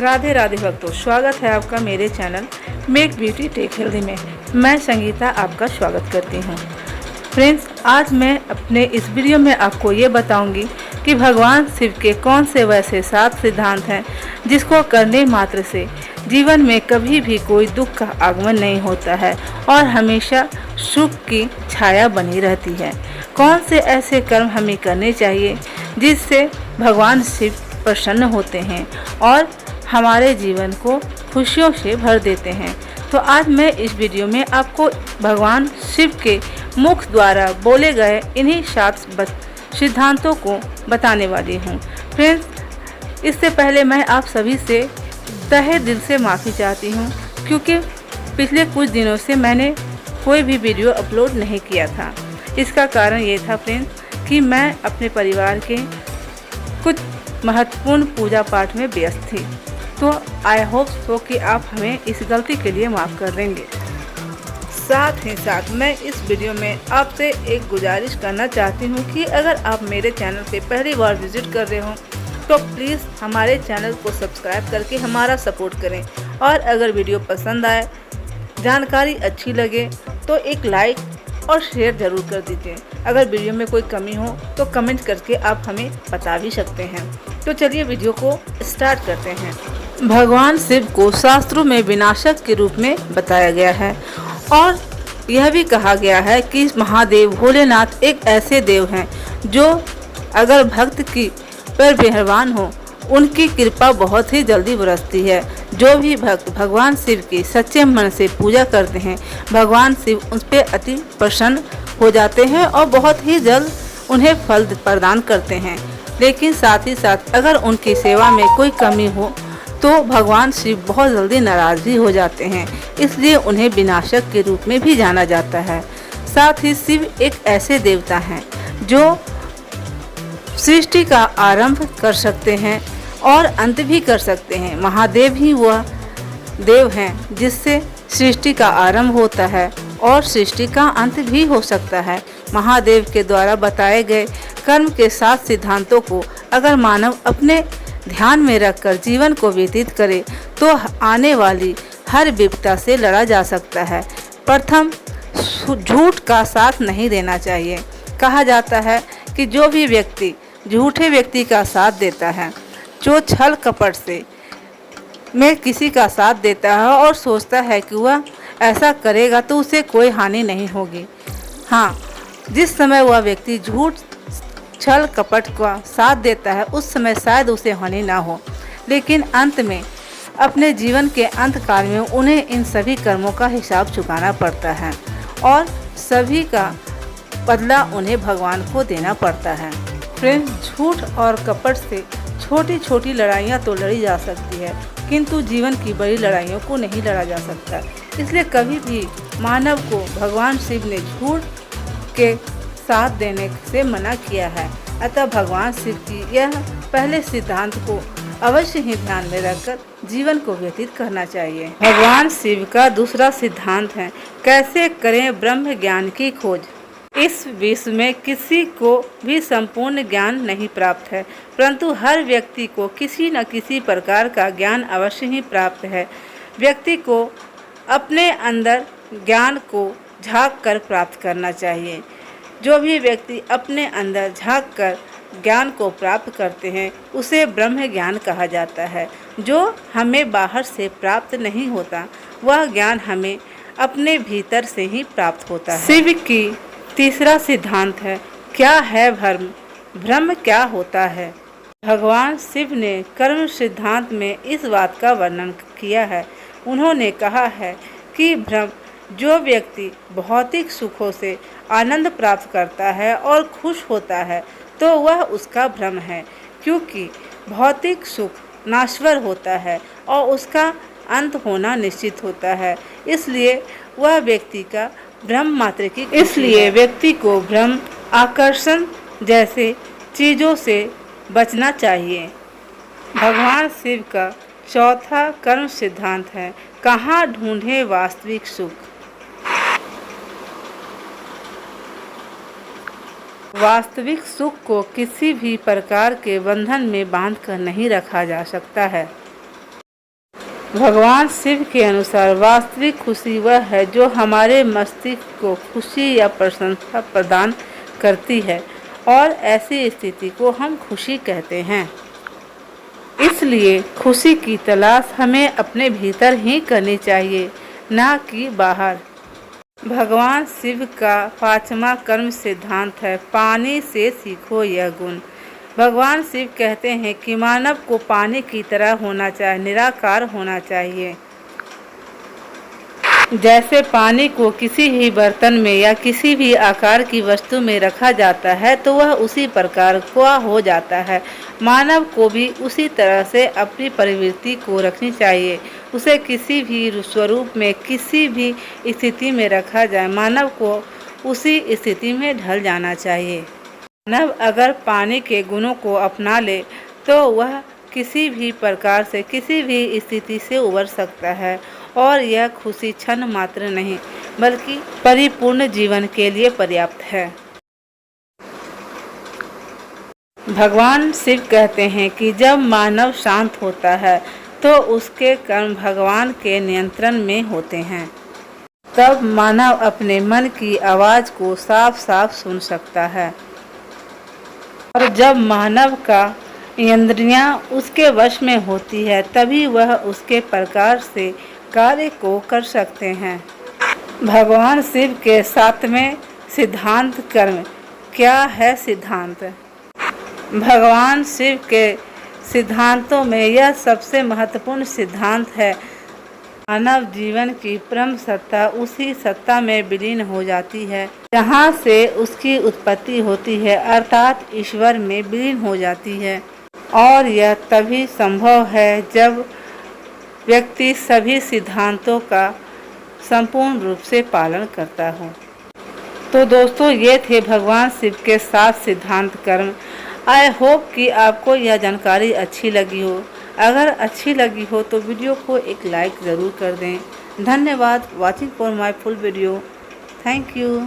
राधे राधे भक्तों, स्वागत है आपका मेरे channel Make Beauty Take Healthy में। मैं संगीता आपका स्वागत करती हूँ। फ्रेंड्स, आज मैं अपने इस वीडियो में आपको ये बताऊंगी कि भगवान शिव के कौन से वैसे 7 सिद्धांत हैं जिसको करने मात्र से जीवन में कभी भी कोई दुख का आगमन नहीं होता है और हमेशा सुख की छाया बनी रहती है। कौन से ऐसे कर्म हमें करने चाहिए जिससे भगवान शिव प्रसन्न होते हैं और हमारे जीवन को खुशियों से भर देते हैं। तो आज मैं इस वीडियो में आपको भगवान शिव के मुख द्वारा बोले गए इन्हीं 7 सिद्धांतों को बताने वाली हूँ। फ्रेंड्स, इससे पहले मैं आप सभी से तहे दिल से माफ़ी चाहती हूँ क्योंकि पिछले कुछ दिनों से मैंने कोई भी वीडियो अपलोड नहीं किया था। इसका कारण ये था फ्रेंड्स कि मैं अपने परिवार के कुछ महत्वपूर्ण पूजा पाठ में व्यस्त थी। तो आई होप सो कि आप हमें इस गलती के लिए माफ़ कर देंगे। साथ ही साथ मैं इस वीडियो में आपसे एक गुजारिश करना चाहती हूँ कि अगर आप मेरे चैनल पे पहली बार विजिट कर रहे हो तो प्लीज़ हमारे चैनल को सब्सक्राइब करके हमारा सपोर्ट करें और अगर वीडियो पसंद आए, जानकारी अच्छी लगे तो एक लाइक और शेयर ज़रूर कर दीजिए। अगर वीडियो में कोई कमी हो तो कमेंट करके आप हमें बता भी सकते हैं। तो चलिए वीडियो को स्टार्ट करते हैं। भगवान शिव को शास्त्रों में विनाशक के रूप में बताया गया है और यह भी कहा गया है कि महादेव भोलेनाथ एक ऐसे देव हैं जो अगर भक्त की पर मेहरबान हो, उनकी कृपा बहुत ही जल्दी बरसती है। जो भी भक्त भगवान शिव की सच्चे मन से पूजा करते हैं, भगवान शिव उन पर अति प्रसन्न हो जाते हैं और बहुत ही जल्द उन्हें फल प्रदान करते हैं। लेकिन साथ ही साथ अगर उनकी सेवा में कोई कमी हो तो भगवान शिव बहुत जल्दी नाराज भी हो जाते हैं, इसलिए उन्हें विनाशक के रूप में भी जाना जाता है। साथ ही शिव एक ऐसे देवता हैं जो सृष्टि का आरंभ कर सकते हैं और अंत भी कर सकते हैं। महादेव ही वह देव हैं जिससे सृष्टि का आरंभ होता है और सृष्टि का अंत भी हो सकता है। महादेव के द्वारा बताए गए कर्म के 7 सिद्धांतों को अगर मानव अपने ध्यान में रखकर जीवन को व्यतीत करे तो आने वाली हर विपदा से लड़ा जा सकता है। प्रथम, झूठ का साथ नहीं देना चाहिए। कहा जाता है कि जो भी व्यक्ति झूठे व्यक्ति का साथ देता है, जो छल कपट से में किसी का साथ देता है और सोचता है कि वह ऐसा करेगा तो उसे कोई हानि नहीं होगी। हाँ, जिस समय वह व्यक्ति झूठ छल कपट का साथ देता है उस समय शायद उसे हानि ना हो, लेकिन अंत में अपने जीवन के अंत काल में उन्हें इन सभी कर्मों का हिसाब चुकाना पड़ता है और सभी का बदला उन्हें भगवान को देना पड़ता है। फ्रेंड्स, झूठ और कपट से छोटी छोटी लड़ाइयाँ तो लड़ी जा सकती है किंतु जीवन की बड़ी लड़ाइयों को नहीं लड़ा जा सकता। इसलिए कभी भी मानव को भगवान शिव ने झूठ के साथ देने से मना किया है। अतः भगवान शिव की यह पहले सिद्धांत को अवश्य ही ध्यान में रखकर जीवन को व्यतीत करना चाहिए। भगवान शिव का दूसरा सिद्धांत है, कैसे करें ब्रह्म ज्ञान की खोज। इस विश्व में किसी को भी संपूर्ण ज्ञान नहीं प्राप्त है, परंतु हर व्यक्ति को किसी न किसी प्रकार का ज्ञान अवश्य ही प्राप्त है। व्यक्ति को अपने अंदर ज्ञान को झांक कर प्राप्त करना चाहिए। जो भी व्यक्ति अपने अंदर झांक कर ज्ञान को प्राप्त करते हैं उसे ब्रह्म ज्ञान कहा जाता है। जो हमें बाहर से प्राप्त नहीं होता वह ज्ञान हमें अपने भीतर से ही प्राप्त होता है। शिव की तीसरा सिद्धांत है, क्या है भ्रम, भ्रम क्या होता है। भगवान शिव ने कर्म सिद्धांत में इस बात का वर्णन किया है। उन्होंने कहा है कि भ्रम, जो व्यक्ति भौतिक सुखों से आनंद प्राप्त करता है और खुश होता है तो वह उसका भ्रम है, क्योंकि भौतिक सुख नाश्वर होता है और उसका अंत होना निश्चित होता है। इसलिए वह व्यक्ति का भ्रम मात्र की, इसलिए व्यक्ति को भ्रम, आकर्षण जैसे चीज़ों से बचना चाहिए। भगवान शिव का चौथा कर्म सिद्धांत है, कहाँ ढूंढे वास्तविक सुख। वास्तविक सुख को किसी भी प्रकार के बंधन में बांधकर नहीं रखा जा सकता है। भगवान शिव के अनुसार वास्तविक खुशी वह है जो हमारे मस्तिष्क को खुशी या प्रसन्नता प्रदान करती है और ऐसी स्थिति को हम खुशी कहते हैं। इसलिए खुशी की तलाश हमें अपने भीतर ही करनी चाहिए, ना कि बाहर। भगवान शिव का 5वां कर्म सिद्धांत है, पानी से सीखो यह गुण। भगवान शिव कहते हैं कि मानव को पानी की तरह होना चाहिए, निराकार होना चाहिए। जैसे पानी को किसी भी बर्तन में या किसी भी आकार की वस्तु में रखा जाता है तो वह उसी प्रकार का हो जाता है। मानव को भी उसी तरह से अपनी प्रवृत्ति को रखनी चाहिए। उसे किसी भी स्वरूप में किसी भी स्थिति में रखा जाए, मानव को उसी स्थिति में ढल जाना चाहिए। मानव अगर पानी के गुणों को अपना ले तो वह किसी भी प्रकार से किसी भी स्थिति से उबर सकता है और यह खुशी क्षण मात्र नहीं बल्कि परिपूर्ण जीवन के लिए पर्याप्त है। भगवान शिव कहते हैं कि जब मानव शांत होता है तो उसके कर्म भगवान के नियंत्रण में होते हैं। तब मानव अपने मन की आवाज़ को साफ साफ सुन सकता है और जब मानव का इंद्रियां उसके वश में होती है तभी वह उसके प्रकार से कार्य को कर सकते हैं। भगवान शिव के 7वें सिद्धांत कर्म क्या है? सिद्धांत भगवान शिव के सिद्धांतों में यह सबसे महत्वपूर्ण सिद्धांत है, मानव जीवन की परम सत्ता उसी सत्ता में विलीन हो जाती है जहाँ से उसकी उत्पत्ति होती है, अर्थात ईश्वर में विलीन हो जाती है। और यह तभी संभव है जब व्यक्ति सभी सिद्धांतों का संपूर्ण रूप से पालन करता हो। तो दोस्तों, ये थे भगवान शिव के 7 सिद्धांत कर्म। आई होप कि आपको यह जानकारी अच्छी लगी हो। अगर अच्छी लगी हो तो वीडियो को एक लाइक ज़रूर कर दें। धन्यवाद watching for my full video. Thank you.